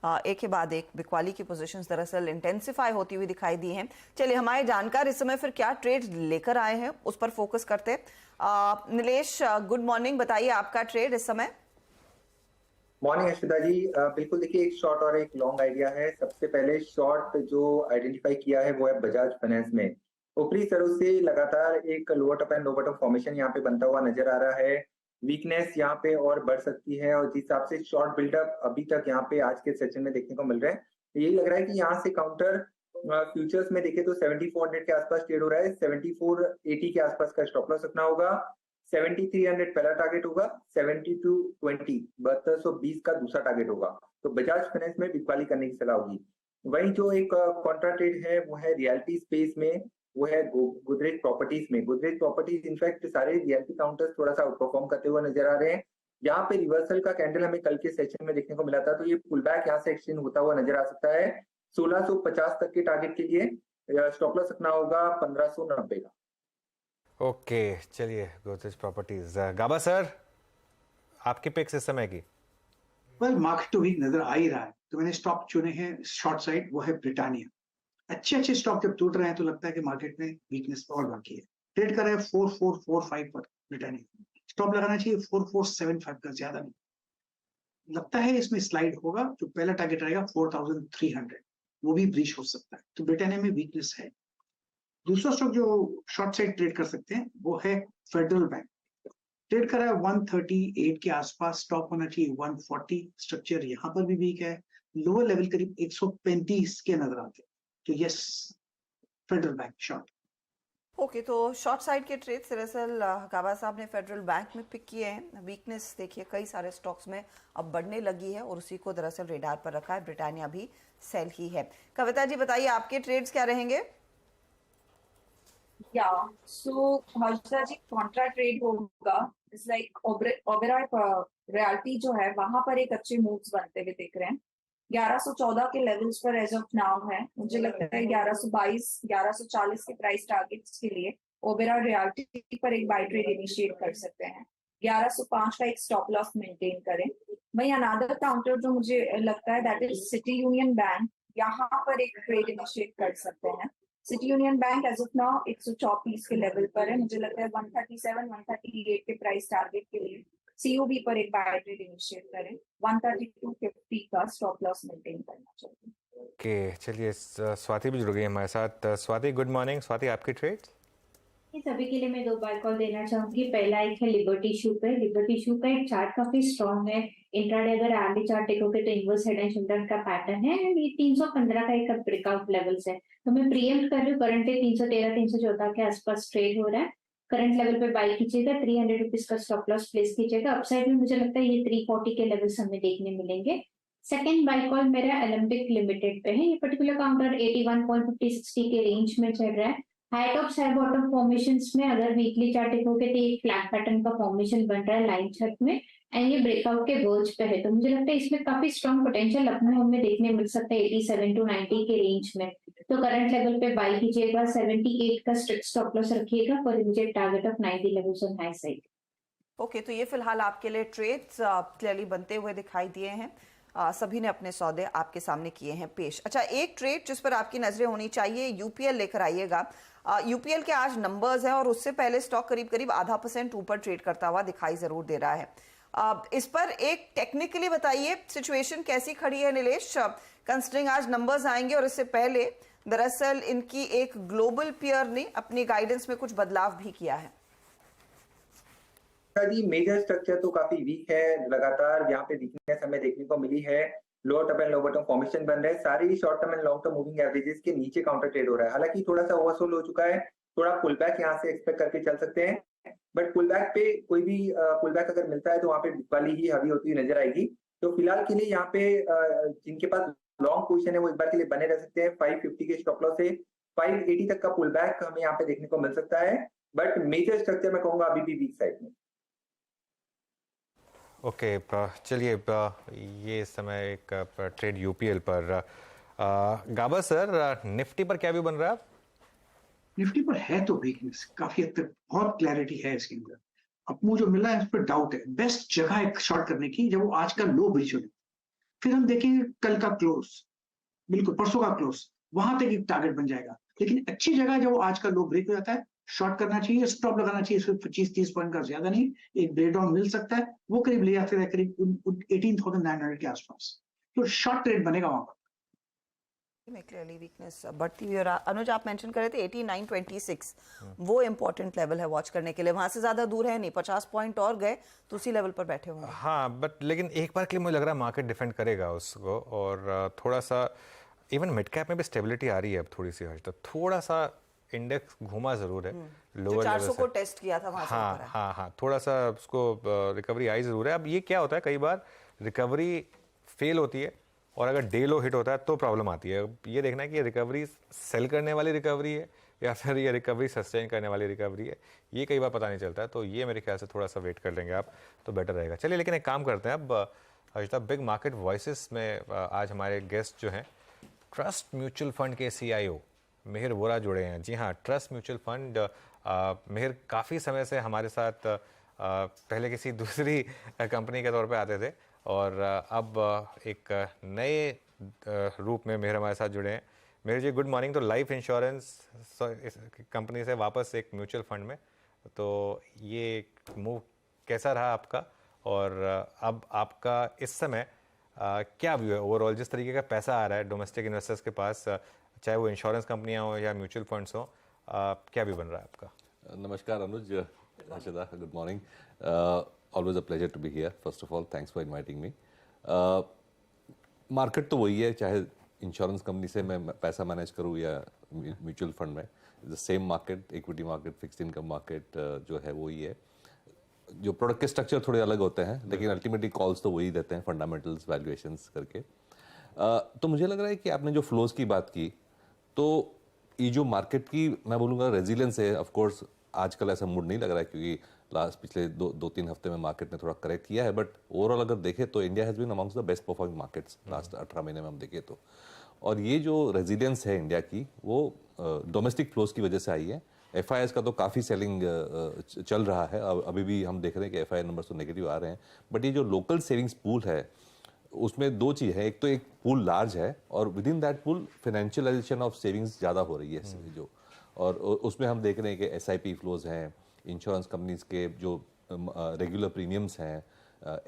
एक के बाद एक बिकवाली की पोजीशंस दरअसल इंटेंसिफाई होती हुई दिखाई दी हैं। चलिए हमारे जानकार इस समय फिर क्या ट्रेड लेकर आए हैं उस पर फोकस करते हैं। नीलेश, गुड मॉर्निंग, बताइए आपका ट्रेड इस समय। मॉर्निंग अश्विता जी। बिल्कुल देखिए, एक शॉर्ट और एक लॉन्ग आइडिया है। सबसे पहले शॉर्ट जो आइडेंटिफाई किया है वो है बजाज फाइनेंस में। ऊपरी सरों से लगातार एक lower top and lower bottom formation यहाँ पे बनता हुआ नजर आ रहा है। वीकनेस यहाँ पे और बढ़ सकती है, और जिस हिसाब से शॉर्ट बिल्डअप अभी तक यहाँ पे आज के सेशन में देखने को मिल रहा है, तो यही लग रहा है कि यहाँ से काउंटर फ्यूचर्स में देखे तो 7400 के आसपास ट्रेड हो रहा है। 7480 के आसपास का स्टॉप लॉस रखना होगा। 7300 पहला टारगेट होगा। 7220 7220 का दूसरा टारगेट होगा। तो बजाज फाइनेंस में बिकवाली करने की सलाह होगी। वहीं जो एक कॉन्ट्रा ट्रेड है वो है रियलिटी स्पेस में, वो है गोदरेज प्रॉपर्टीज में। गोदरेज प्रॉपर्टीज इनफैक्ट सारे रियलिटी काउंटर्स थोड़ा सा आउटपरफॉर्म करते हुए नजर आ रहे हैं। यहाँ पे रिवर्सल का कैंडल हमें कल के सेशन में देखने को मिला था, तो ये पुल बैक यहाँ से एक्सटेंड होता हुआ नजर आ सकता है। 1650 तक के टारगेट के लिए स्टॉप लॉस रखना होगा 1590 का। ओके, चलिए गोदरेज प्रॉपर्टीज। गाबा सर, आपकी पिक्स इस समय की। वेल, मार्केट तो वीक नजर आ ही रहा है, तो मैंने स्टॉक चुने हैं शॉर्ट साइड, वो है ब्रिटानिया। अच्छे स्टॉक जब टूट रहे हैं तो लगता है कि मार्केट में वीकनेस और बाकी है। ट्रेड कर रहे हैं 4445 पर ब्रिटानिया। स्टॉप लगाना चाहिए 4475 का, ज्यादा नहीं। लगता है इसमें स्लाइड होगा, जो पहला टारगेट रहेगा 4300, वो भी ब्रीच हो सकता है। तो ब्रिटानिया में वीकनेस है। दूसरा स्टॉक जो शॉर्ट साइड ट्रेड कर सकते हैं वो है फेडरल बैंक। ट्रेड कर रहा है 138 के आसपास, स्टॉप होना चाहिए 140। स्ट्रक्चर यहाँ पर भी वीक है। लोअर लेवल करीब 135 के नजर आते हैं। तो yes, federal bank short. Okay, तो शॉर्ट साइड के ट्रेड दरअसल काबा साहब ने फेडरल बैंक में पिक किए हैं। वीकनेस देखिए कई सारे स्टॉक्स में अब बढ़ने लगी है और उसी को दरअसल रेडार पर रखा है। ब्रिटानिया भी सेल ही है। कविता जी बताइए आपके ट्रेड्स क्या रहेंगे। या सो हर्षा जी, कॉन्ट्रा ट्रेड होगा। इट्स लाइक ओबेरॉय रियल्टी जो है वहां पर एक अच्छे मूव्स बनते हुए दिख रहे हैं। 1114 के लेवल्स पर एज ऑफ नाउ है। मुझे लगता है 1122 1140 के प्राइस टारगेट्स के लिए ओबेरॉय रियल्टी पर एक बाय ट्रेड इनिशिएट कर सकते हैं। 1105 का एक स्टॉप लॉस मेंटेन करें। वही अनादर काउंटर जो मुझे लगता है that is City Union Bank, यहाँ पर एक ट्रेड इनिशिएट कर सकते हैं। City Union Bank as of now 134 के लेवल पर है। मुझे लगता है 137 138 के प्राइस टारगेट के लिए सीओबी पर एक बाय ट्रेड इनिशिएट करें। 132.50 का स्टॉप लॉस मेंटेन करना चाहिए। ओके, चलिए स्वाति भी जुड़ गई हमारे साथ। Swati, good morning. स्वाति, आपकी ट्रेड। सभी के लिए मैं दो बार कॉल देना चाहूंगी। पहला एक है लिबर्टी शू पे। लिबर्टी शू का एक चार्ट काफी स्ट्रॉन्ग है। इंट्राडे अगर आर्ली चार्ट देखोगे तो इनवर्स हेड एंड शोल्डर का पैटर्न है एंड ये 315 का एक ब्रेकआउट लेवल्स है। तो मैं प्रीएम्प्ट कर रही हूँ, करंटली 313 314 के आसपास ट्रेड हो रहा है। करंट लेवल पे बाई कीजिएगा, 300 रुपीज का स्टॉप लॉस प्लेस कीजिएगा। अपसाइड में मुझे लगता है ये 340 के लेवल्स हमें देखने मिलेंगे। सेकंड बाय कॉल मेरा ओलंपिक लिमिटेड पे है। ये पर्टिकुलर काउंटर 81.50-60 के रेंज में चल रहा है। High top high bottom formations में अगर वीकली चार्ट देखोगे तो एक फ्लैट पैटर्न का फॉर्मेशन बन रहा है लाइन चार्ट में एंड ये ब्रेकआउट के वर्ज पे है। तो मुझे लगता है इसमें काफी स्ट्रॉन्ग पोटेंशियल अपने हमें देखने मिल सकता है 87 to 90 के रेंज में। तो करंट लेवल पे बाई कीजिएगा, 78 का स्ट्रिक्ट स्टॉप लॉस रखिएगा for immediate target of 90 levels on high side. Okay, तो ये फिलहाल आपके लिए ट्रेड्स क्लियरली बनते हुए दिखाई दिए हैं। सभी ने अपने सौदे आपके सामने किए हैं पेश। अच्छा, एक ट्रेड जिस पर आपकी नजरें होनी चाहिए, यूपीएल लेकर आइएगा। यूपीएल के आज नंबर्स हैं और उससे पहले स्टॉक करीब करीब 0.5% ऊपर ट्रेड करता हुआ दिखाई जरूर दे रहा है। इस पर एक टेक्निकली बताइए सिचुएशन कैसी खड़ी है नीलेश, कंसिडरिंग आज नंबर्स आएंगे और इससे पहले दरअसल इनकी एक ग्लोबल पीयर ने अपनी गाइडेंस में कुछ बदलाव भी किया है। जी, मेजर स्ट्रक्चर तो काफी वीक है। लगातार यहाँ पे वीकनेस हमें देखने को मिली है। Lower top and lower bottom formation बन रहे हैं। सारी short term and long term moving averages के नीचे काउंटर ट्रेड हो रहा है। हालांकि थोड़ा सा ओवरसोल्ड हो चुका है, थोड़ा पुल बैक यहाँ से एक्सपेक्ट करके चल सकते हैं। बट पुल बैक पे कोई भी पुल बैक अगर मिलता है तो वहाँ पे वाली ही हावी होती हुई नजर आएगी। तो फिलहाल के लिए यहाँ पे जिनके पास लॉन्ग पोजिशन है वो एक बार के लिए बने रह सकते हैं। 550 के स्टॉप लॉस से 580 तक का पुल बैक हमें यहाँ पे देखने को मिल सकता है। बट मेजर स्ट्रक्चर मैं कहूंगा अभी भी वीक साइड में। ओके, चलिए ये इस समय एक ट्रेड यूपीएल पर। गाबा सर, निफ्टी पर क्या भी बन रहा है? निफ्टी पर है तो वीकनेस काफी हद तक, बहुत क्लैरिटी है इसके अंदर। अपमूव जो मिला है उस पर डाउट है। बेस्ट जगह है शॉर्ट करने की जब वो आज का लो ब्रीच हो। फिर हम देखेंगे कल का क्लोज, बिल्कुल परसों का क्लोज, वहां तक एक टारगेट बन जाएगा। लेकिन अच्छी जगह जब आज का लो ब्रेक हो जाता है, शॉर्ट करना चाहिए, स्टॉप लगाना चाहिए, सिर्फ 25-30 पॉइंट का ज्यादा नहीं, एक ब्रेक डाउन मिल सकता है, वो करीब ले जाते हैं करीब 18,900 के आसपास, तो शॉर्ट ट्रेड बनेगा वहां पर। में क्लियरली वीकनेस बढ़ती हुई। और अनुज आप मेंशन कर रहे थे 8926 वो इंपॉर्टेंट लेवल है वॉच करने के लिए, वहां से ज्यादा दूर है नहीं, 50 पॉइंट और गए तो उसी लेवल पर बैठे हुए हैं। हाँ बट लेकिन एक बार के लिए मुझे लग रहा है मार्केट डिफेंड करेगा उसको, और थोड़ा सा इवन मिड कैप में भी स्टेबिलिटी आ रही है अब थोड़ी सी, हज तक थोड़ा सा इंडेक्स घूमा जरूर है लोअर 400 को टेस्ट किया था वहां से हाँ ऊपर है। हाँ हाँ, थोड़ा सा उसको रिकवरी आई जरूर है। अब ये क्या होता है, कई बार रिकवरी फेल होती है और अगर डे लो हिट होता है तो प्रॉब्लम आती है। अब ये देखना है कि ये रिकवरी सेल करने वाली रिकवरी है या फिर ये रिकवरी सस्टेन करने वाली रिकवरी है, ये कई बार पता नहीं चलता है। तो ये मेरे ख्याल से थोड़ा सा वेट कर लेंगे आप तो बेटर रहेगा। चलिए लेकिन एक काम करते हैं अब, हर्षिता बिग मार्केट वॉइसेस में आज हमारे गेस्ट जो हैं ट्रस्ट म्यूचुअल फंड के CIO मेहर वोरा जुड़े हैं। जी हाँ, ट्रस्ट म्यूचुअल फंड मेहर काफ़ी समय से हमारे साथ पहले किसी दूसरी कंपनी के तौर पे आते थे और अब एक नए रूप में मेहर हमारे साथ जुड़े हैं। मेहर जी गुड मॉर्निंग। तो लाइफ इंश्योरेंस कंपनी से वापस एक म्यूचुअल फंड में, तो ये मूव कैसा रहा आपका, और अब आपका इस समय क्या व्यू है ओवरऑल, जिस तरीके का पैसा आ रहा है डोमेस्टिक इन्वेस्टर्स के पास, चाहे वो इंश्योरेंस कंपनियां हो या म्यूचुअल फंड्स हो, क्या व्यू बन रहा है आपका? नमस्कार Anuj, Harshita, good morning. Always a pleasure to be here. First of all thanks for inviting me. Market तो वही है, चाहे इंश्योरेंस कंपनी से मैं पैसा मैनेज करूँ या म्यूचुअल फंड में, the same market, equity market, fixed income market जो है वही है। जो प्रोडक्ट के स्ट्रक्चर थोड़े अलग होते हैं लेकिन अल्टीमेटली कॉल्स तो वही देते हैं, फंडामेंटल्स, वैल्यूएशंस करके। तो मुझे लग रहा है कि आपने जो फ्लोज की बात की, तो ये जो मार्केट की मैं बोलूँगा रेजिलियंस है, ऑफ कोर्स आजकल ऐसा मूड नहीं लग रहा है क्योंकि पिछले दो तीन हफ्ते में मार्केट ने थोड़ा करेक्ट किया है, बट ओवरऑल अगर देखें तो India has been amongst the best performing markets last 18 महीने में हम देखें तो। और ये जो रेजिलियंस है इंडिया की वो डोमेस्टिक फ्लोज की वजह से आई है। FIIs का तो काफ़ी सेलिंग चल रहा है, अभी भी हम देख रहे हैं कि FII नंबर्स तो नेगेटिव आ रहे हैं, बट ये जो लोकल सेविंग्स पूल है उसमें दो चीज़ है, एक तो एक पूल लार्ज है और with in that pool financialisation of savings ज़्यादा हो रही है जो, और उसमें हम देख रहे हैं कि SIP फ्लोज हैं, इंश्योरेंस कंपनीज के जो रेगुलर प्रीमियम्स हैं,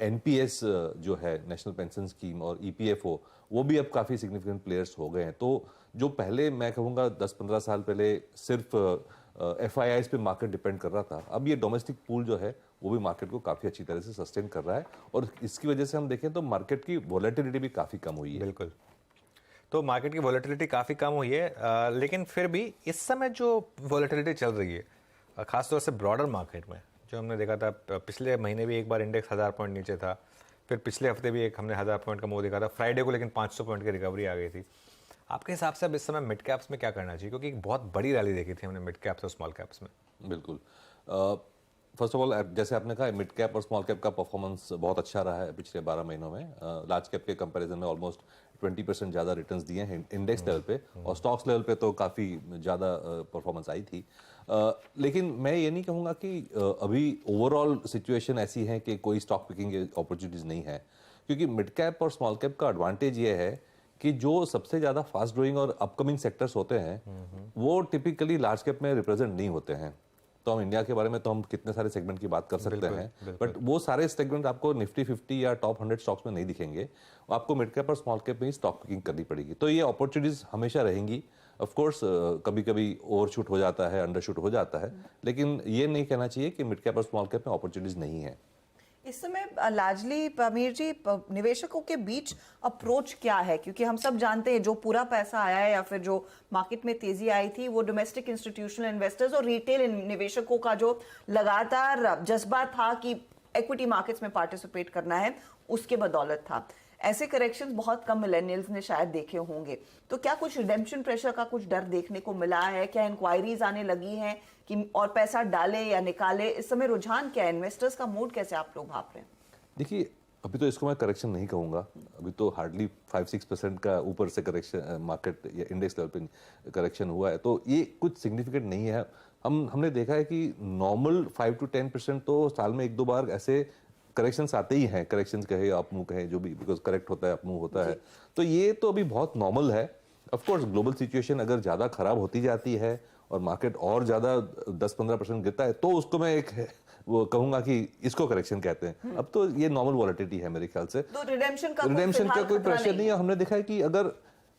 NPS जो है नेशनल पेंशन स्कीम और EPFO, वो भी अब काफ़ी सिग्निफिकेंट प्लेयर्स हो गए हैं। तो जो पहले मैं कहूँगा 10-15 साल पहले सिर्फ FIIs पे मार्केट डिपेंड कर रहा था, अब ये डोमेस्टिक पूल जो है वो भी मार्केट को काफ़ी अच्छी तरह से सस्टेन कर रहा है, और इसकी वजह से हम देखें तो मार्केट की वॉलेटिलिटी भी काफ़ी कम हुई है। बिल्कुल, तो मार्केट की वॉलेटिलिटी काफ़ी कम हुई है, लेकिन फिर भी इस समय जो वॉलेटिलिटी चल रही है खासतौर से ब्रॉडर मार्केट में, जो हमने देखा था पिछले महीने भी एक बार इंडेक्स 1000 पॉइंट नीचे था, फिर पिछले हफ्ते भी एक हमने 1000 पॉइंट का मूव देखा था, फ्राइडे को लेकिन 500 पॉइंट की रिकवरी आ गई थी। आपके हिसाब से अब इस समय मिड कैप्स में क्या करना चाहिए, क्योंकि एक बहुत बड़ी रैली देखी थी हमने मिड कैप्स और स्मॉल कैप्स में? बिल्कुल, फर्स्ट ऑफ ऑल जैसे आपने कहा मिड कैप और स्मॉल कैप का परफॉर्मेंस बहुत अच्छा रहा है पिछले 12 महीनों में। लार्ज कैप के कंपैरिजन में ऑलमोस्ट 20% ज़्यादा रिटर्न्स दिए हैं इंडेक्स लेवल पे, और स्टॉक्स लेवल पे तो काफ़ी ज़्यादा परफॉर्मेंस आई थी। लेकिन मैं ये नहीं कहूँगा कि अभी ओवरऑल सिचुएशन ऐसी है कि कोई स्टॉक पिकिंग अपॉर्चुनिटीज़ नहीं है, क्योंकि मिड कैप और स्मॉल कैप का एडवांटेज ये है कि जो सबसे ज़्यादा फास्ट ग्रोइंग और अपकमिंग सेक्टर्स होते हैं वो टिपिकली लार्ज कैप में रिप्रेजेंट नहीं होते हैं। तो हम इंडिया के बारे में तो हम कितने सारे सेगमेंट की बात कर सकते हैं, बट वो सारे सेगमेंट आपको निफ्टी 50 या टॉप 100 स्टॉक्स में नहीं दिखेंगे, आपको मिड कैप और स्मॉल कैप में ही स्टॉक पिकिंग करनी पड़ेगी। तो ये अपॉर्चुनिटीज हमेशा रहेंगी। ऑफ कोर्स कभी कभी ओवरशूट हो जाता है, अंडरशूट हो जाता है, लेकिन ये नहीं कहना चाहिए कि मिड कैप और स्मॉल कैप में अपॉर्चुनिटीज नहीं है। इस समय लार्जली अमीर जी निवेशकों के बीच अप्रोच क्या है, क्योंकि हम सब जानते हैं जो पूरा पैसा आया है या फिर जो मार्केट में तेजी आई थी वो डोमेस्टिक इंस्टीट्यूशनल इन्वेस्टर्स और रिटेल निवेशकों का जो लगातार जज्बा था कि इक्विटी मार्केट्स में पार्टिसिपेट करना है, उसके बदौलत था। ऐसे करेक्शंस बहुत कम मिलेनियल्स ने शायद देखे होंगे, तो क्या कुछ रिडेम्पशन प्रेशर का कुछ डर देखने को मिला है? क्या इंक्वायरीज आने लगी हैं कि और पैसा डाले या निकाले? इस समय रुझान क्या है, इन्वेस्टर्स का मूड कैसे आप लोग भाप रहे हैं? देखिए, अभी तो इसको मैं करेक्शन नहीं कहूँगा, अभी तो हार्डली 5-6% का ऊपर से करेक्शन मार्केट या इंडेक्स लेवल पे करेक्शन हुआ है, तो ये कुछ सिग्निफिकेंट नहीं है। हमने देखा है कि नॉर्मल 5 to 10% तो साल में 1-2 बार ऐसे करेक्शंस आते ही हैं, करेक्शंस कहे अप मूव कहे जो भी, बिकॉज करेक्ट होता है अप मूव होता है, तो ये तो अभी बहुत नॉर्मल है। ऑफ कोर्स ग्लोबल सिचुएशन अगर ज़्यादा खराब होती जाती है और मार्केट और ज़्यादा 10-15% गिरता है तो उसको मैं एक वो कहूंगा कि इसको करेक्शन कहते हैं। अब तो ये नॉर्मल वॉलेटिलिटी है मेरे ख्याल से, तो रिडेम्पशन का कोई प्रेशर नहीं है। हमने देखा है कि अगर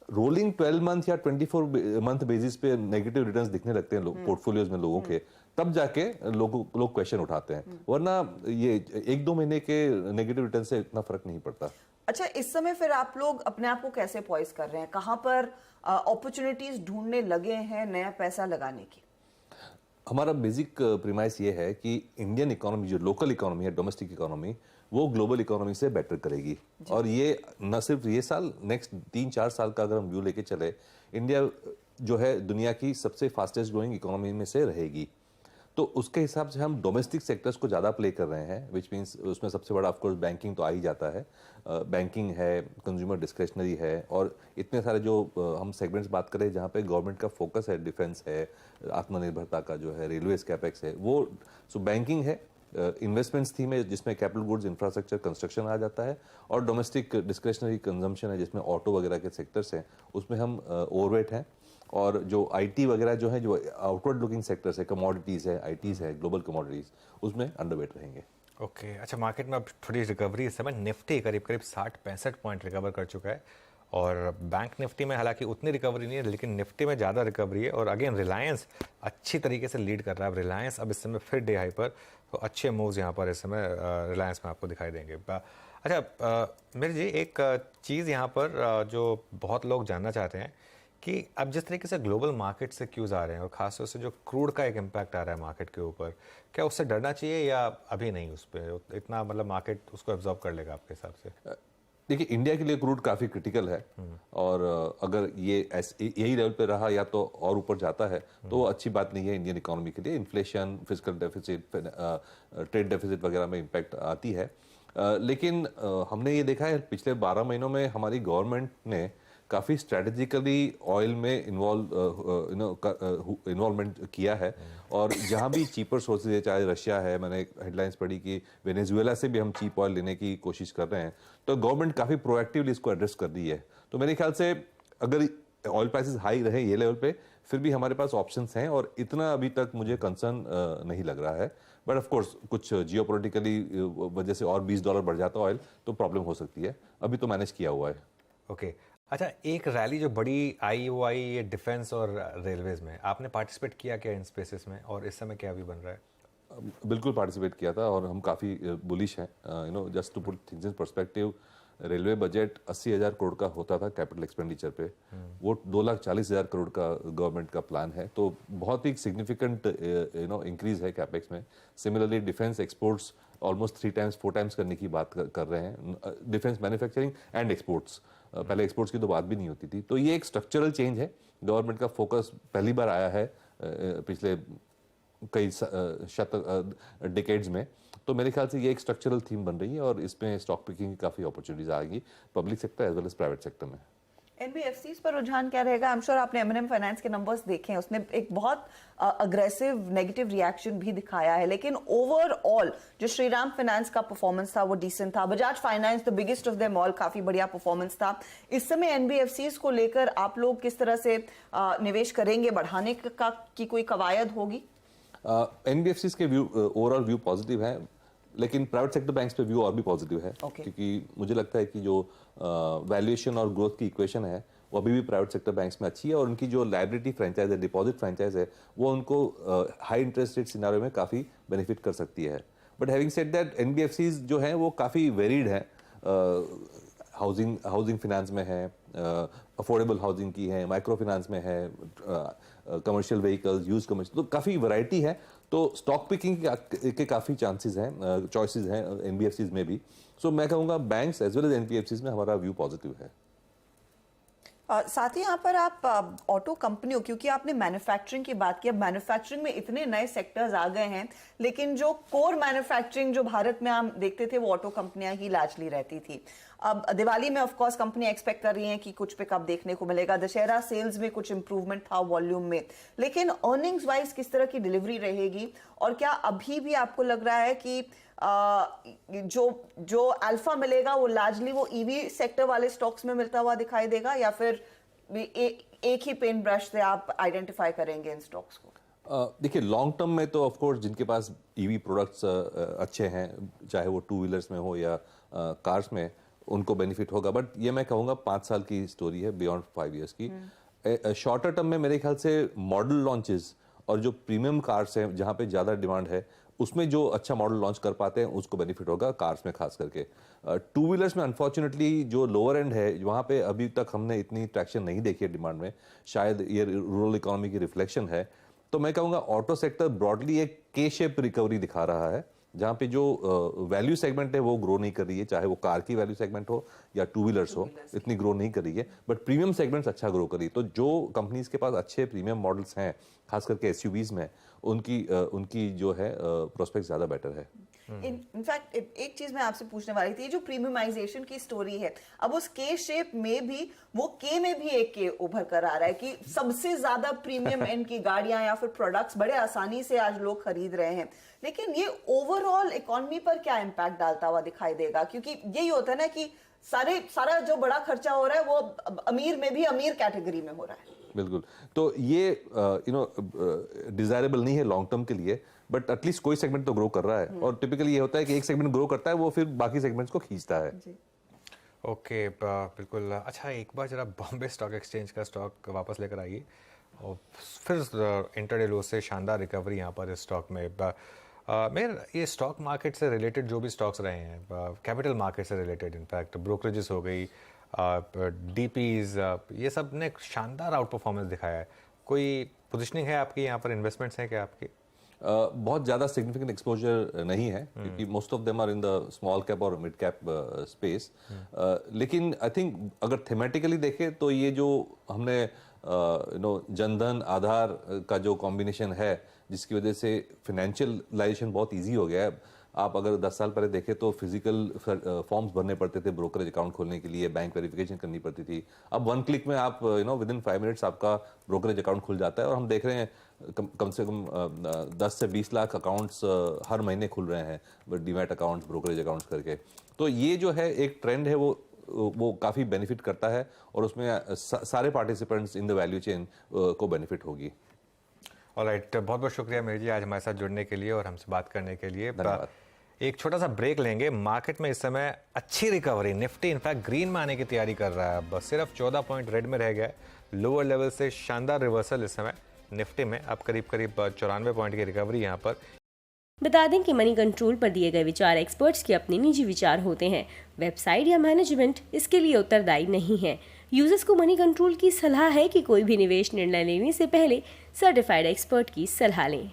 रोलिंग 12 मंथ या 24 मंथ बेसिस पे नेगेटिव रिटर्न्स दिखने लगते हैं पोर्टफोलियोज में लोगों के, तब जाके लोग क्वेश्चन उठाते हैं, वरना ये 1-2 महीने के नेगेटिव रिटर्न से इतना फर्क नहीं पड़ता। अच्छा, इस समय फिर आप लोग अपने आप को कैसे पॉइस कर रहे हैं, कहां पर अपॉर्चुनिटीज ढूंढने लगे हैं नया पैसा लगाने की? हमारा बेसिक प्रीमाइस ये है कि इंडियन इकोनॉमी, जो लोकल इकोनॉमी है, डोमेस्टिक इकोनॉमी, वो ग्लोबल इकोनॉमी से बेटर करेगी। और ये न सिर्फ ये साल, नेक्स्ट 3-4 साल का अगर हम व्यू लेके चले, इंडिया जो है दुनिया की सबसे फास्टेस्ट ग्रोइंग इकोनॉमी में से रहेगी। तो उसके हिसाब से हम डोमेस्टिक सेक्टर्स को ज़्यादा प्ले कर रहे हैं, विच मीन्स उसमें सबसे बड़ा ऑफकोर्स बैंकिंग तो आ ही जाता है। बैंकिंग है, कंज्यूमर डिस्क्रिशनरी है, और इतने सारे जो हम सेगमेंट्स बात करें जहाँ पे गवर्नमेंट का फोकस है, डिफेंस है, आत्मनिर्भरता का जो है, रेलवेज कैपेक्स है, वो सो बैंकिंग है, इन्वेस्टमेंट्स थीम है जिसमें कैपिटल गुड्स, इंफ्रास्ट्रक्चर, कंस्ट्रक्शन आ जाता है, और डोमेस्टिक डिस्क्रिशनरी कंजम्पशन है जिसमें ऑटो वगैरह के सेक्टर्स हैं, उसमें हम ओवरवेट हैं। और जो आईटी वगैरह जो है, जो आउटवर्ड लुकिंग सेक्टर्स है, कमोडिटीज़ है, आईटीज़ है, ग्लोबल कमोडिटीज़, उसमें अंडरवेट रहेंगे। ओके, अच्छा, मार्केट में अब थोड़ी रिकवरी इस समय, निफ्टी करीब 60-65 पॉइंट रिकवर कर चुका है, और बैंक निफ्टी में हालांकि उतनी रिकवरी नहीं है, लेकिन निफ्टी में ज़्यादा रिकवरी है। और अगेन रिलायंस अच्छी तरीके से लीड कर रहा है। अब रिलायंस अब इस समय फिर डे हाई पर, तो अच्छे मूव्स यहाँ पर इस समय रिलायंस में आपको दिखाई देंगे। अच्छा मेरे जी, एक चीज़ यहाँ पर जो बहुत लोग जानना चाहते हैं कि अब जिस तरीके से ग्लोबल मार्केट से क्यूज आ रहे हैं, और खासतौर से जो क्रूड का एक इम्पैक्ट आ रहा है मार्केट के ऊपर, क्या उससे डरना चाहिए या अभी नहीं, उस पर इतना मतलब मार्केट उसको एब्जॉर्ब कर लेगा आपके हिसाब से? देखिए, इंडिया के लिए क्रूड काफ़ी क्रिटिकल है, और अगर ये यही लेवल पे रहा या तो और ऊपर जाता है तो अच्छी बात नहीं है इंडियन इकोनॉमी के लिए। Inflation, physical deficit, trade deficit वगैरह में इम्पैक्ट आती है। लेकिन हमने ये देखा है पिछले 12 महीनों में हमारी गवर्नमेंट ने काफ़ी स्ट्रेटेजिकली ऑयल में इन्वॉल्वमेंट किया है, और जहाँ भी चीपर सोर्सेज है, चाहे रशिया है, मैंने हेडलाइंस पढ़ी कि वेनेजुएला से भी हम चीप ऑयल लेने की कोशिश कर रहे हैं, तो गवर्नमेंट काफ़ी प्रोएक्टिवली इसको एड्रेस कर रही है। तो मेरे ख्याल से अगर ऑयल प्राइसेस हाई रहे ये लेवल पे, फिर भी हमारे पास ऑप्शंस हैं, और इतना अभी तक मुझे कंसर्न नहीं लग रहा है। बट ऑफ कोर्स कुछ जियोपॉलिटिकली वजह से और $20 बढ़ जाता ऑयल तो प्रॉब्लम हो सकती है, अभी तो मैनेज किया हुआ है। ओके, अच्छा, एक रैली जो बड़ी आई वो आई ये डिफेंस और रेलवेज में, आपने पार्टिसिपेट किया क्या इन स्पेसेस में, और इस समय क्या अभी बन रहा है? बिल्कुल पार्टिसिपेट किया था, और हम काफ़ी बुलिश हैं। Just to put things in perspective, railway budget 80,000 crore का होता था कैपिटल एक्सपेंडिचर पे, वो 2,40,000 करोड़ का गवर्नमेंट का प्लान है, तो बहुत ही सिग्निफिकेंट इंक्रीज है कैपेक्स में। Similarly defence exports almost 3 times 4 times करने की बात कर रहे हैं, डिफेंस मैन्युफैक्चरिंग एंड एक्सपोर्ट्स। पहले एक्सपोर्ट्स की तो बात भी नहीं होती थी, तो ये एक स्ट्रक्चरल चेंज है। गवर्नमेंट का फोकस पहली बार आया है पिछले कई डिकेड्स में, तो मेरे ख्याल से ये एक स्ट्रक्चरल थीम बन रही है, और इसमें स्टॉक पिकिंग की काफ़ी अपॉर्चुनिटीज आएगी public sector as well as private sector में। एनबीएफसीज पर रुझान क्या रहेगा? आई एम श्योर आपने एम&एम फाइनेंस के नंबर्स देखे हैं, उसने एक बहुत अग्रेसिव नेगेटिव रिएक्शन भी दिखाया है, लेकिन ओवरऑल जो श्रीराम फाइनेंस का परफॉर्मेंस था वो डिसेंट था। Bajaj finance the biggest of them all, काफी बढ़िया परफॉर्मेंस था। इस समय एनबीएफसीज को लेकर आप लोग किस तरह से निवेश करेंगे, बढ़ाने का की कोई कवायद होगी? एनबीएफसीज के व्यू, ओवरऑल व्यू पॉजिटिव है, लेकिन प्राइवेट सेक्टर बैंक्स पे व्यू और भी पॉजिटिव है। क्योंकि मुझे लगता है कि जो वैल्यूएशन और ग्रोथ की इक्वेशन है वो अभी भी प्राइवेट सेक्टर बैंक्स में अच्छी है, और उनकी जो लायबिलिटी फ्रेंचाइज है, डिपॉजिट फ्रेंचाइज है, वो उनको हाई इंटरेस्ट रेट सिनारियो में काफ़ी बेनिफिट कर सकती है। But having said that, NBFCs जो हैं वो काफ़ी वेरीड है, हाउसिंग फिनेंस में है, अफोर्डेबल हाउसिंग की है, माइक्रो फिनेंस में है, कमर्शियल व्हीकल्स, यूज कमर्शियल, तो काफ़ी वैरायटी है। तो स्टॉक पिकिंग के काफ़ी चांसेस हैं, चॉइसेस हैं एनबीएफसीज में भी। सो मैं कहूँगा banks as well as NBFCs में हमारा व्यू पॉजिटिव है। साथ ही यहाँ पर आप ऑटो कंपनियों, क्योंकि आपने मैन्युफैक्चरिंग की बात की, अब मैन्युफैक्चरिंग में इतने नए सेक्टर्स आ गए हैं, लेकिन जो कोर मैन्युफैक्चरिंग जो भारत में हम देखते थे वो ऑटो कंपनियां ही लार्जली रहती थी। अब दिवाली में ऑफ कोर्स कंपनी एक्सपेक्ट कर रही है कि कुछ पिकअप देखने को मिलेगा, दशहरा सेल्स में कुछ इंप्रूवमेंट था वॉल्यूम में, लेकिन अर्निंग्स वाइज किस तरह की डिलीवरी रहेगी? और क्या अभी भी आपको लग रहा है कि जो अल्फा मिलेगा वो लार्जली वो ईवी सेक्टर वाले स्टॉक्स में मिलता हुआ दिखाई देगा, या फिर एक ही पेन ब्रश से आप आइडेंटिफाई करेंगे इन स्टॉक्स को? देखिए, लॉन्ग टर्म में तो ऑफ कोर्स जिनके पास ईवी प्रोडक्ट्स अच्छे हैं, चाहे वो टू व्हीलर्स में हो या कार्स में, उनको बेनिफिट होगा। बट ये मैं कहूँगा 5 साल की स्टोरी है, बियॉन्ड 5 ईयर्स की। शॉर्टर टर्म में मेरे ख्याल से मॉडल लॉन्चेस और जो प्रीमियम कार्स हैं जहाँ पे ज़्यादा डिमांड है, उसमें जो अच्छा मॉडल लॉन्च कर पाते हैं उसको बेनिफिट होगा, कार्स में खास करके। टू व्हीलर्स में अनफॉर्चुनेटली जो लोअर एंड है वहाँ पे अभी तक हमने इतनी ट्रैक्शन नहीं देखी है डिमांड में, शायद ये रूरल इकोनॉमी की रिफ्लेक्शन है। तो मैं कहूँगा ऑटो सेक्टर ब्रॉडली एक के शेप रिकवरी दिखा रहा है, जहाँ पे जो वैल्यू सेगमेंट है वो ग्रो नहीं कर रही है, चाहे वो कार की वैल्यू सेगमेंट हो या टू व्हीलर्स हो, इतनी ग्रो नहीं कर रही है। बट प्रीमियम सेगमेंट्स अच्छा ग्रो कर रही है। तो जो कंपनीज के पास अच्छे प्रीमियम मॉडल्स हैं, खास करके एसयूवीज में, उनकी जो है प्रोस्पेक्ट ज्यादा बेटर है। इनफैक्ट एक चीज मैं आपसे पूछने वाली थी, जो प्रीमियमाइजेशन की स्टोरी है, अब उस के शेप में भी वो के में भी एक के उभर कर आ रहा है कि सबसे ज्यादा प्रीमियम एंड की गाड़ियां या फिर प्रोडक्ट्स बड़े आसानी से आज लोग खरीद रहे हैं। लेकिन ये ओवरऑल इकोनॉमी पर क्या इम्पैक्ट डालता हुआ दिखाई देगा? क्योंकि यही होता है ना कि सारा जो बड़ा खर्चा हो रहा है वो अमीर में भी अमीर कैटेगरी में हो रहा है। बिल्कुल। तो ये डिजायरेबल नहीं है लॉन्ग टर्म के लिए, बट एटलीस्ट कोई सेगमेंट तो ग्रो कर रहा है। और टिपिकली ये होता है कि एक सेगमेंट ग्रो करता है, वो फिर बाकी सेगमेंट्स को खींचता है। ओके, बिल्कुल। अच्छा, एक बार जरा बॉम्बे स्टॉक एक्सचेंज का स्टॉक वापस लेकर आइए, और फिर इंटरडे लो से शानदार रिकवरी यहाँ पर इस स्टॉक में। मेरे ये स्टॉक मार्केट से रिलेटेड जो भी स्टॉक्स रहे हैं, कैपिटल मार्केट से रिलेटेड, इनफैक्ट ब्रोकरेजेस हो गई, डीपीज, ये सब ने शानदार आउट परफॉर्मेंस दिखाया है। कोई पोजिशनिंग है आपकी यहाँ पर, इन्वेस्टमेंट्स हैं क्या आपकी? बहुत ज़्यादा सिग्निफिकेंट एक्सपोजर नहीं है, क्योंकि most of them are in the small cap और मिड कैप स्पेस। लेकिन आई थिंक अगर थेमेटिकली देखें तो ये जो हमने जनधन आधार का जो कॉम्बिनेशन है, जिसकी वजह से फाइनेंशियलाइजेशन बहुत इजी हो गया है। आप अगर 10 साल पहले देखें तो फिजिकल फॉर्म्स भरने पड़ते थे ब्रोकरेज अकाउंट खोलने के लिए, बैंक वेरिफिकेशन करनी पड़ती थी। अब 1 क्लिक में आप विद इन 5 मिनट्स आपका ब्रोकरेज अकाउंट खुल जाता है। और हम देख रहे हैं कम से कम 10 से 20 लाख अकाउंट्स हर महीने खुल रहे हैं, डीमैट अकाउंट्स, ब्रोकरेज अकाउंट्स करके। तो ये जो है एक ट्रेंड है, वो काफ़ी बेनिफिट करता है, और उसमें सारे participants in the value chain को बेनिफिट होगी। ऑलराइट, बहुत बहुत शुक्रिया मीर जी आज हमारे साथ जुड़ने के लिए और हमसे बात करने के लिए। धन्यवाद। एक छोटा सा ब्रेक लेंगे। मार्केट में इस समय अच्छी रिकवरी, निफ्टी इनफैक्ट ग्रीन में आने की तैयारी कर रहा है। बस सिर्फ 14 पॉइंट रेड में रह गया है। लोअर लेवल से शानदार रिवर्सल इस समय निफ्टी में, अब करीब 94 पॉइंट की रिकवरी यहाँ पर। बता दें कि मनी कंट्रोल पर दिए गए विचार एक्सपर्ट्स के अपने निजी विचार होते हैं। वेबसाइट या मैनेजमेंट इसके लिए उत्तरदायी नहीं है। यूजर्स को मनी कंट्रोल की सलाह है कि कोई भी निवेश निर्णय लेने से पहले सर्टिफाइड एक्सपर्ट की सलाह लें।